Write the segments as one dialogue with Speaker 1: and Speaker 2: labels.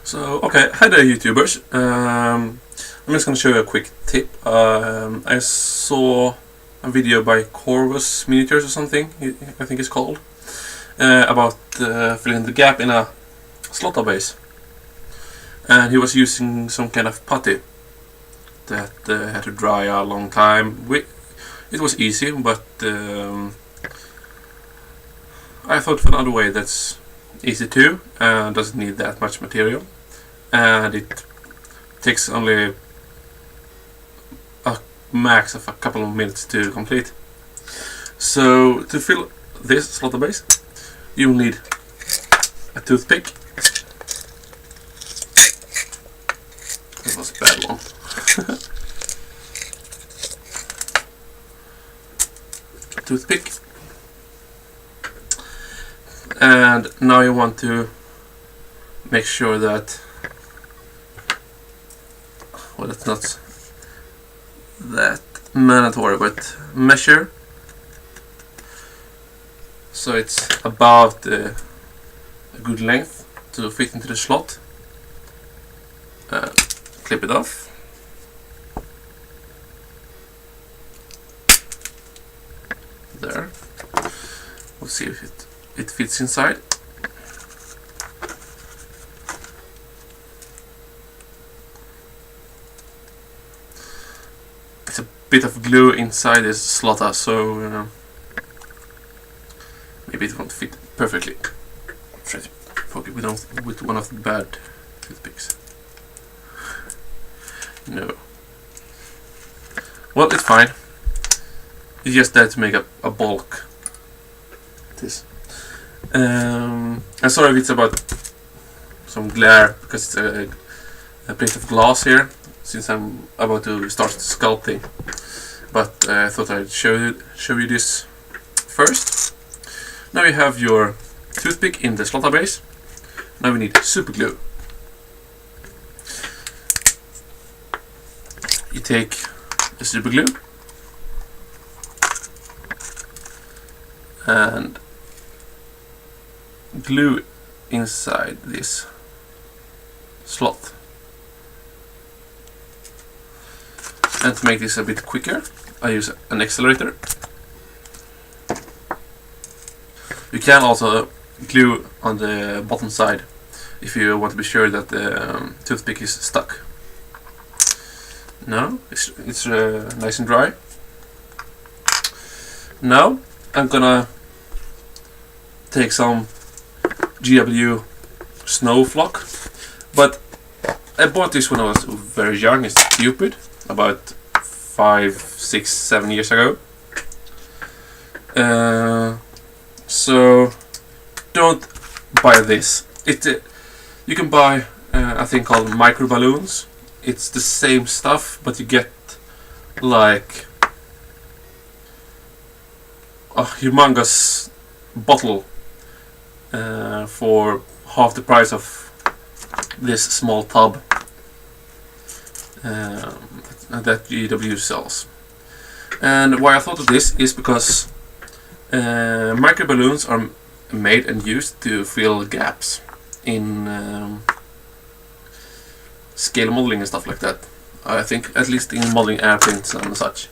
Speaker 1: So, okay, hi there YouTubers. I'm just going to show you a quick tip. I saw a video by Corvus Miniatures or something, I think it's called, about filling the gap in a slotta-base. And he was using some kind of putty that had to dry a long time. It was easy, but I thought of another way that's easy too, and doesn't need that much material, and it takes only a max of a couple of minutes to complete. So to fill this slotta-base, you will need a toothpick. That was a bad one. Toothpick. And now you want to make sure that, well, it's not that mandatory, but measure so it's about a good length to fit into the slot. Clip it off. There. We'll see if it fits inside. It's a bit of glue inside this slotta, so maybe it won't fit perfectly. Try to poke it with one of the bad toothpicks. No. Well, it's fine. It's just there to make a bulk. This. I'm sorry if it's about some glare, because it's a plate of glass here, since I'm about to start sculpting. But I thought I'd show you this first. Now you have your toothpick in the slotta-base. Now we need super glue. You take the super glue and glue inside this slot. And to make this a bit quicker, I use an accelerator. You can also glue on the bottom side if you want to be sure that the toothpick is stuck. Now it's nice and dry. Now I'm gonna take some GW snow flock, but I bought this when I was very young. It's stupid, about 5, 6, 7 years ago. So don't buy this. You can buy a thing called micro balloons. It's the same stuff, but you get like a humongous bottle for half the price of this small tub that GW sells. And why I thought of this is because micro balloons are made and used to fill gaps in scale modeling and stuff like that. I think, at least in modeling airplanes and such.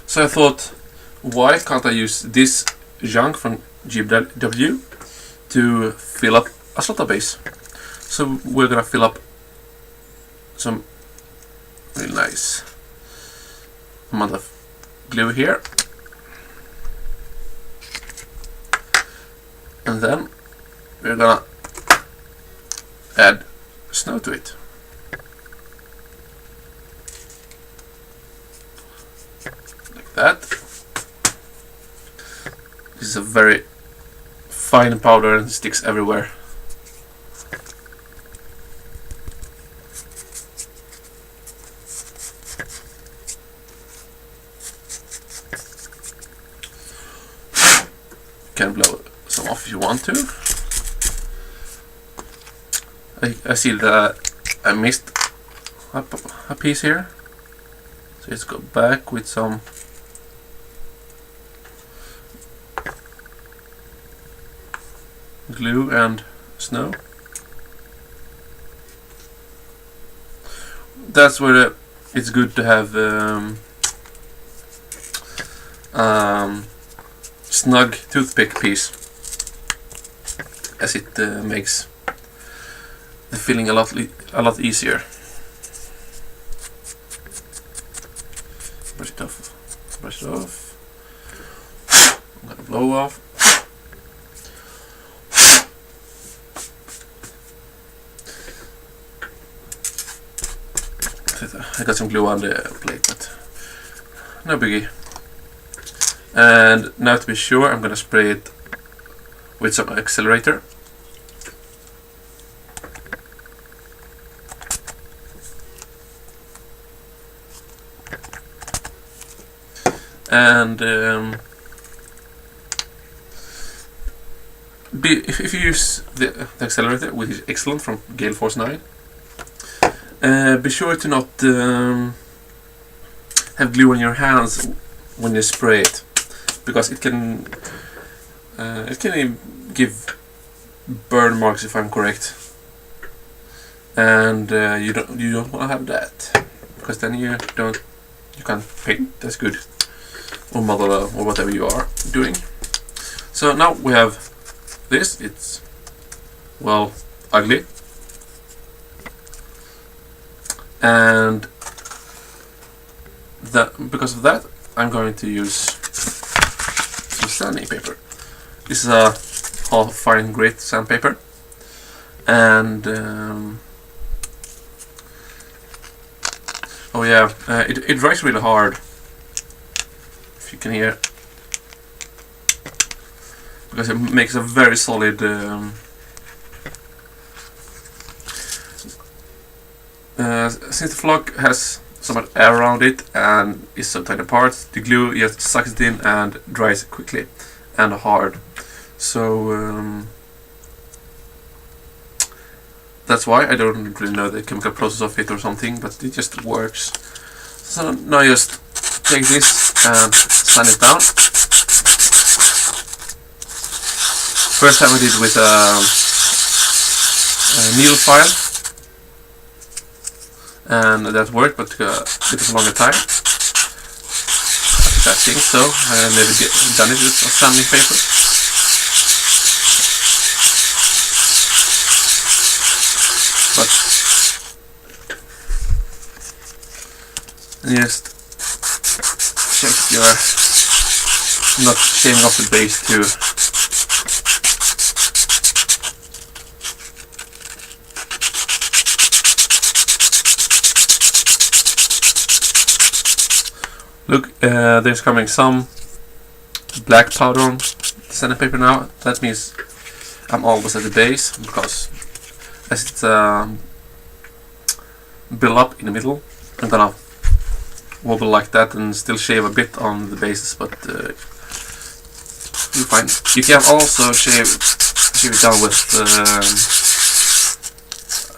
Speaker 1: So I thought, why can't I use this junk from GW to fill up a slotta-base? So we're gonna fill up some really nice amount of glue here, and then we're gonna add snow to it. Like that. This is a very fine powder and sticks everywhere. You can blow some off if you want to. I see that I missed a piece here, so let's go back with some glue and snow. That's where it's good to have snug toothpick piece, as it makes the filling a lot easier. Brush it off. Brush it off. I'm gonna blow off. I got some glue on the plate, but no biggie. And now to be sure, I'm gonna spray it with some accelerator. And if you use the accelerator, which is excellent, from Gale Force 9, be sure to not have glue on your hands when you spray it, because it can give burn marks, if I'm correct, and you don't want to have that, because then you can't paint as good, or model, or whatever you are doing. So now we have this. It's, well, ugly, and because of that, I'm going to use some sanding paper. This is a half fine grit sandpaper, and oh yeah, it dries really hard, if you can hear, because it makes a very solid since the flock has so much air around it and is so tiny apart, the glue just sucks it in and dries quickly and hard. So that's why I don't really know the chemical process of it or something, but it just works. So now I just take this and sand it down. First time I did with a needle file, and that worked, but it took a longer time. I think so. I never done it with sanding paper. But just check you're not shaving off the base too. Look, there's coming some black powder on the sanding paper now. That means I'm almost at the base, because as it's build up in the middle, I'm gonna wobble like that and still shave a bit on the bases, but you'll find you can also shave it down with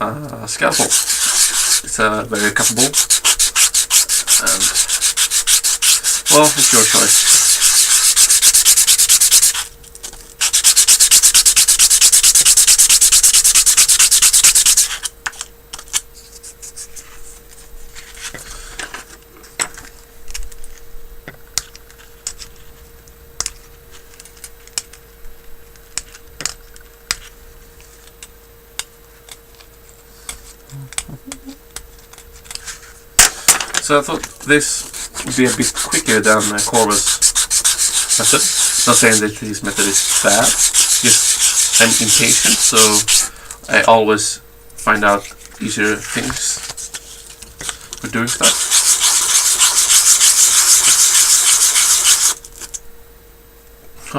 Speaker 1: a scalpel. It's very cuttable, and well, it's your choice. So I thought this would be a bit quicker than Corvus method. Not saying that this method is bad, just I'm impatient, so I always find out easier things for doing stuff.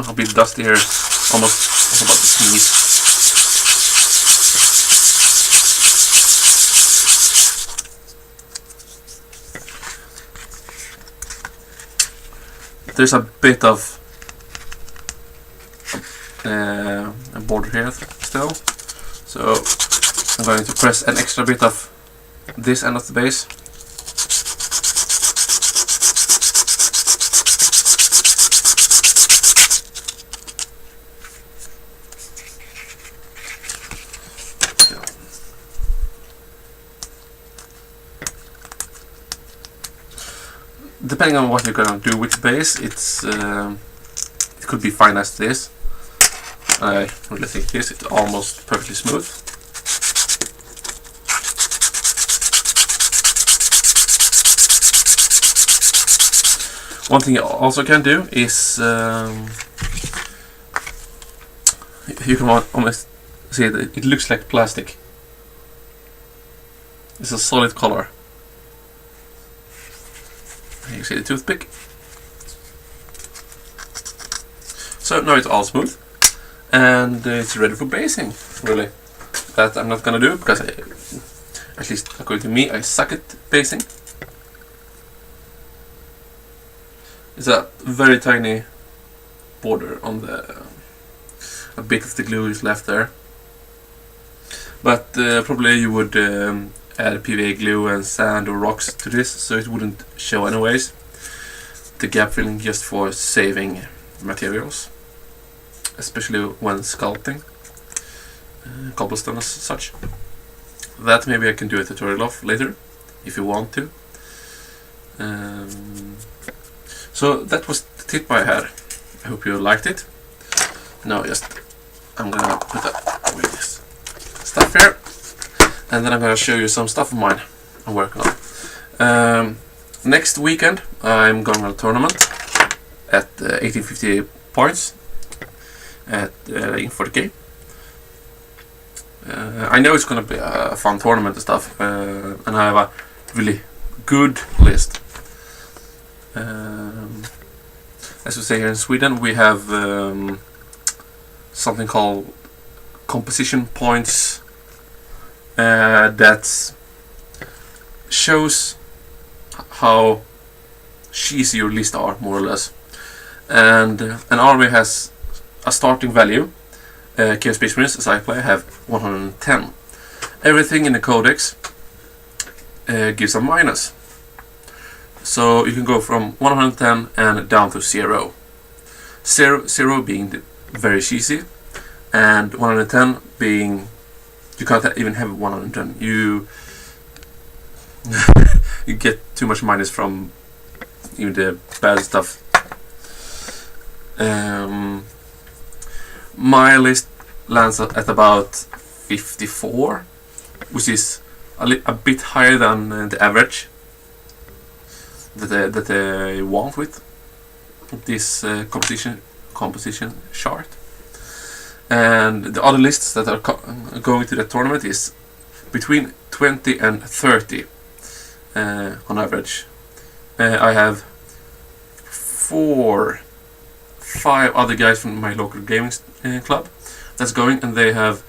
Speaker 1: A bit dusty here, almost about to sneeze. There's a bit of a border here still, so I'm going to press an extra bit of this end of the base. depending on what you're gonna do with the base, it could be fine as this. I really think this is almost perfectly smooth. One thing you also can do is you can almost see it looks like plastic. It's a solid color. You see the toothpick. So now it's all smooth, and it's ready for basing. Really, that I'm not gonna do because at least according to me, I suck at basing. It's a very tiny border on the a bit of the glue is left there, but probably you would add PVA glue and sand or rocks to this so it wouldn't show anyways. The gap filling just for saving materials, especially when sculpting cobblestone as such. That maybe I can do a tutorial of later if you want to. So that was the tip I had. I hope you liked it. Now I'm gonna put away this stuff here, and then I'm gonna show you some stuff of mine I'm working on. Next weekend I'm going on a tournament at 1850 points at in 40k. I know it's gonna be a fun tournament and stuff, and I have a really good list. As we say here in Sweden, we have something called composition points that shows how cheesy your lists are, more or less. And an army has a starting value. Chaos Space Marines, as I play, have 110. Everything in the codex gives a minus. So you can go from 110 and down to 0. 0 being very cheesy, and 110 being you can't even have 110. You you get too much minus from even the bad stuff. My list lands at about 54, which is a bit higher than the average that I want with this composition chart. And the other lists that are going to the tournament is between 20 and 30 on average. I have 5 other guys from my local gaming club that's going, and they have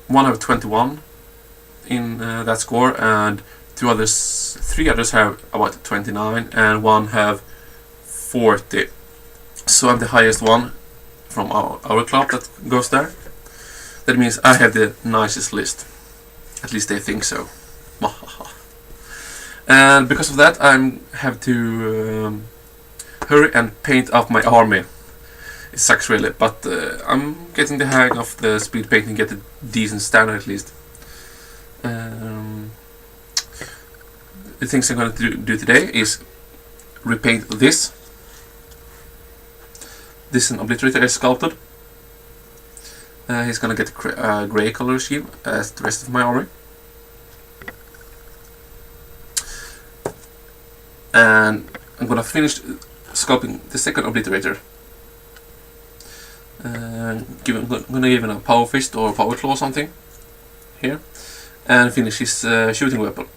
Speaker 1: 21 in that score, and 3 others have about 29, and 1 have 40. So I'm the highest one from our club that goes there. That means I have the nicest list. At least they think so. And because of that, I have to hurry and paint up my army. It sucks really, but I'm getting the hang of the speed painting, get a decent standard at least. The things I'm going to do today is repaint this. This is an obliterator I sculpted. He's going to get a grey color scheme as the rest of my army. And I'm going to finish sculpting the second obliterator. I'm going to give him a power fist or power claw or something here, and finish his shooting weapon.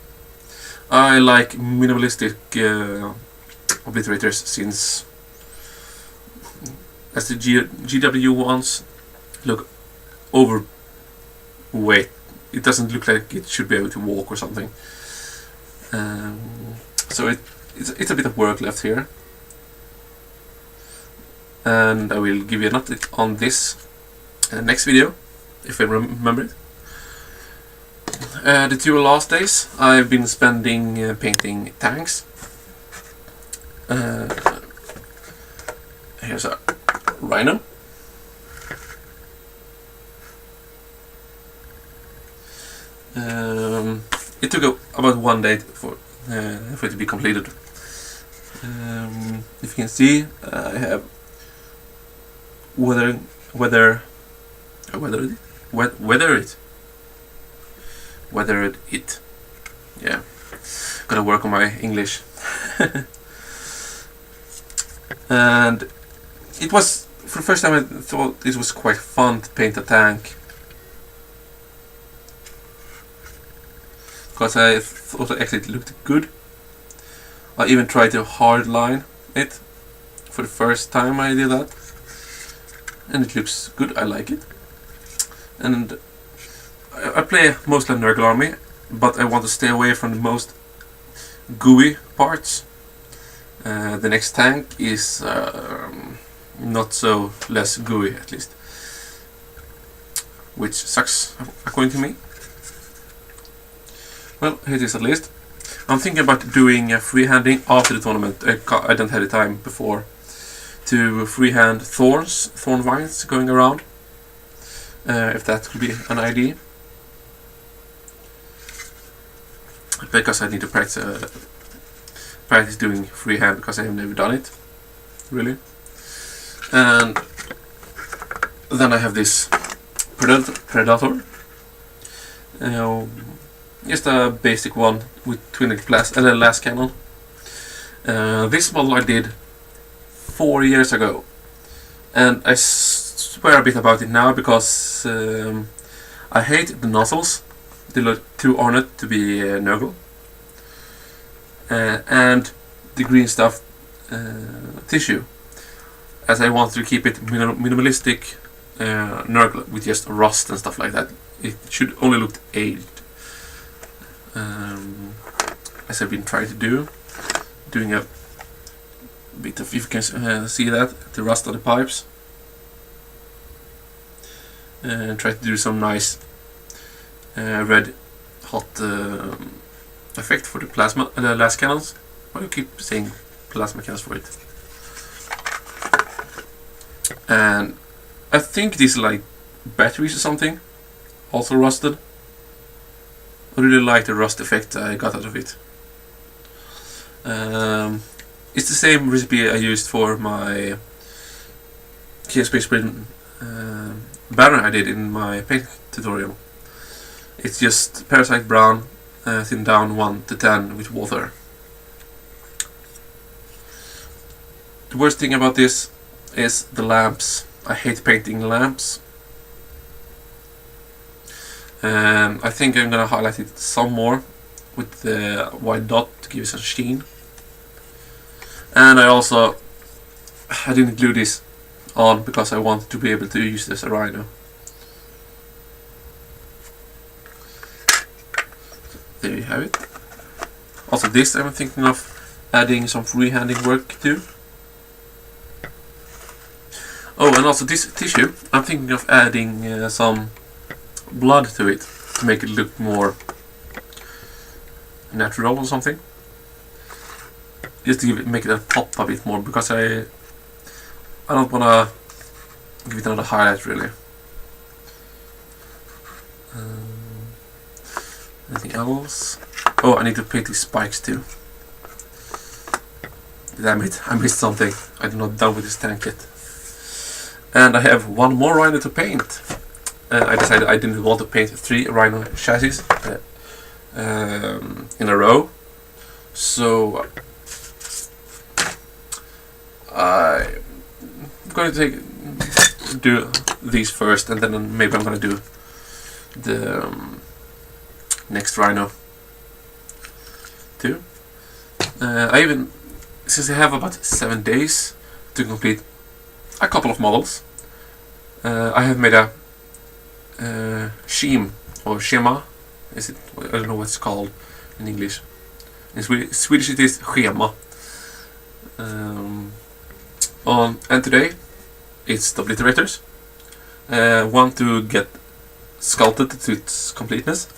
Speaker 1: I like minimalistic obliterators, since as the GW ones look overweight. It doesn't look like it should be able to walk or something. So it's a bit of work left here, and I will give you an update on this next video if I remember it. The 2 last days I've been spending painting tanks. Here's a rhino. It took about 1 day for it to be completed. If you can see, I have weathered it. Yeah, gotta work on my English. And it was, for the first time, I thought it was quite fun to paint a tank, because I thought actually it looked good. I even tried to hardline it for the first time I did that, and it looks good. I like it. And I play mostly Nurgle Army, but I want to stay away from the most gooey parts. The next tank is not so less gooey, at least, which sucks according to me. Well, here it is at least. I'm thinking about doing freehanding after the tournament. I don't have the time before to freehand thorn vines going around. If that could be an idea, because I need to practice doing freehand, because I have never done it really. And then I have this predator, just a basic one with twin-edged glass cannon. This model I did 4 years ago, and I swear a bit about it now because I hate the nozzles. They look too ornate to be Nurgle. And the green stuff tissue, as I want to keep it minimalistic Nurgle with just rust and stuff like that. It should only look aged, as I've been trying to do, doing a bit of, if you can see that, the rust on the pipes, and try to do some nice red hot effect for the plasma las cannons. Why do I keep saying plasma cannons for it? And I think these are like batteries or something, also rusted. I really like the rust effect I got out of it. It's the same recipe I used for my Chaos Space Marine banner I did in my paint tutorial. It's just Parasite Brown, thinned down 1 to 10 with water. The worst thing about this is the lamps. I hate painting lamps. And I think I'm gonna highlight it some more with the white dot to give it some sheen. And I didn't glue this on because I wanted to be able to use this as a rhino. There you have it. Also this I'm thinking of adding some freehanding work to. Oh, and also this tissue, I'm thinking of adding some blood to it to make it look more natural or something. Just to make it pop a bit more, because I don't wanna give it another highlight really. Anything else? Oh, I need to paint these spikes too. Damn it, I missed something. I'm not done with this tank yet. And I have one more rhino to paint. I decided I didn't want to paint 3 rhino chassis in a row. So I'm going to do these first, and then maybe I'm going to do the next rhino too. Since I have about 7 days to complete a couple of models, I have made a schema. Is it? I don't know what it's called in English. In Swedish it is schema. And today it's the obliterators. One to get sculpted to its completeness,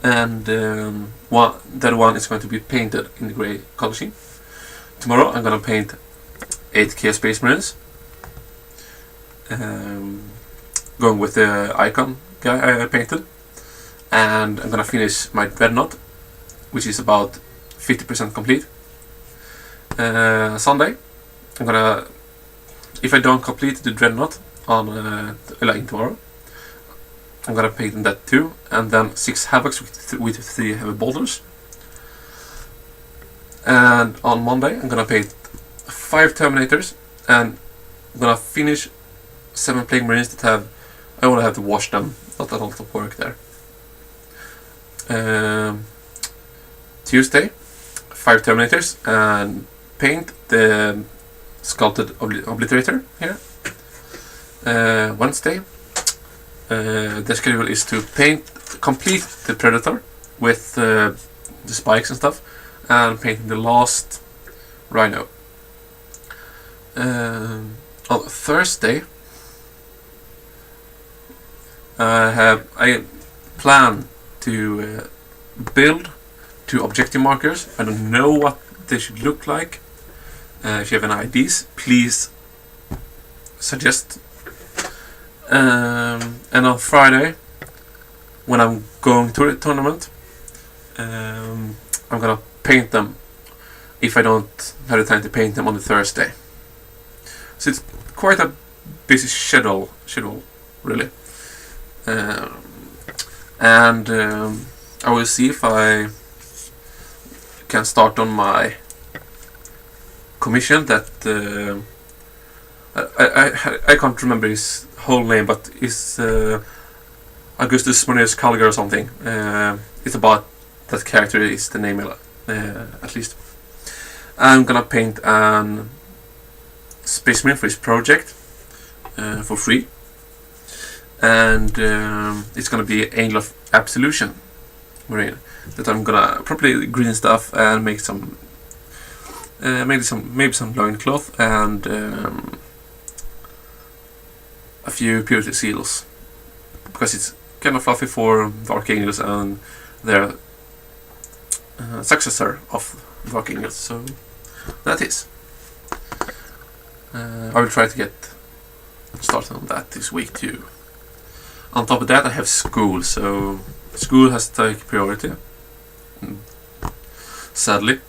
Speaker 1: and that one is going to be painted in the grey color scheme. Tomorrow I'm gonna paint 8 Chaos Space Marines, going with the icon guy I painted, and I'm gonna finish my Dreadnought, which is about 50% complete. Sunday, I'm gonna, if I don't complete the Dreadnought on like tomorrow, I'm gonna paint that too, and then 6 Havocs with 3 heavy boulders. And on Monday, I'm gonna paint 5 Terminators, and I'm gonna finish 7 Plague Marines that have, I only have to wash them, not a lot of work there. Tuesday, 5 Terminators, and paint the sculpted obliterator here. Wednesday, the schedule is to complete the Predator with the spikes and stuff, and painting the last Rhino. On Thursday, I plan to build 2 objective markers. I don't know what they should look like. If you have any ideas, please suggest. And on Friday, when I'm going to the tournament, I'm gonna paint them if I don't have the time to paint them on the Thursday. So it's quite a busy schedule really. And I will see if I can start on my commission that I can't remember his whole name, but it's Augustus Monius Calgar or something. It's about that character is the name at least. I'm gonna paint an Space Marine for his project for free, and it's gonna be Angel of Absolution Marine that I'm gonna probably green stuff and make some maybe some loincloth and a few purity seals, because it's kind of fluffy for the Archangels and their successor of the Archangels. So that is. I will try to get started on that this week too. On top of that, I have school, so school has to take priority, sadly.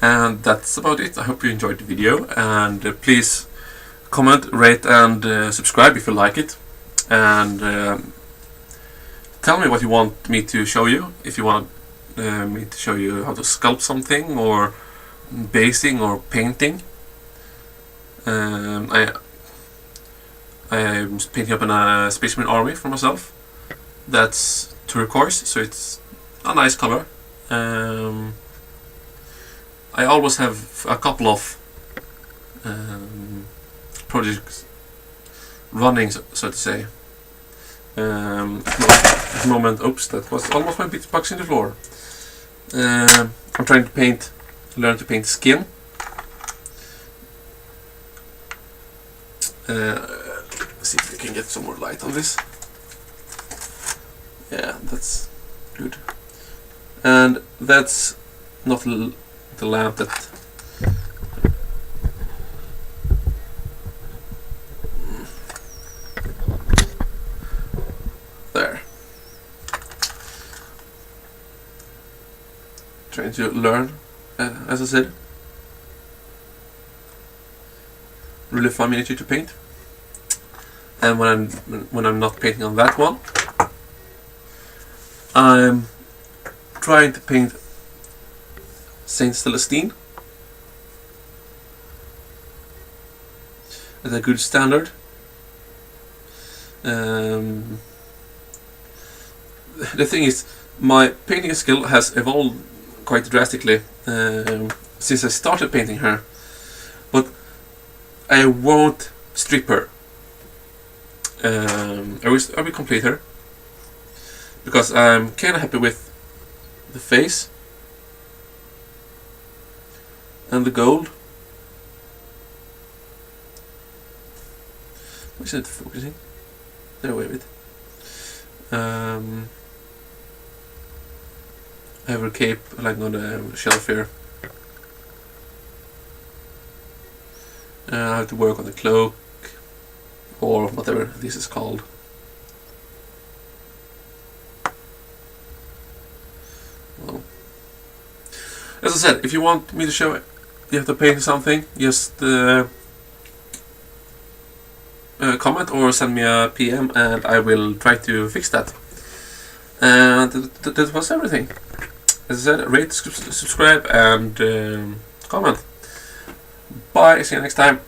Speaker 1: And that's about it. I hope you enjoyed the video, and please comment, rate and subscribe if you like it, and tell me what you want me to show you. If you want me to show you how to sculpt something, or basing, or painting. I'm painting up a Space Marine army for myself. That's turquoise, so it's a nice color. I always have a couple of projects running, so to say. At the moment, oops, that was almost my box in the floor. I'm trying to learn to paint skin. Let's see if we can get some more light on this. Yeah, that's good. And that's not the lamp that there. Trying to learn, as I said. Really fun miniature to paint. And when I'm not painting on that one, I'm trying to paint Saint Celestine at a good standard. The thing is, my painting skill has evolved quite drastically since I started painting her, but I won't strip her. I will complete her, because I'm kind of happy with the face and the gold. Why isn't it focusing? There, wait a bit. I have her cape like on the shelf here. I have to work on the cloak, or whatever this is called. Well, As I said, if you want me to show it, you have to paint something, just comment or send me a PM and I will try to fix that. And that was everything. As I said, rate, subscribe and comment. Bye, see you next time.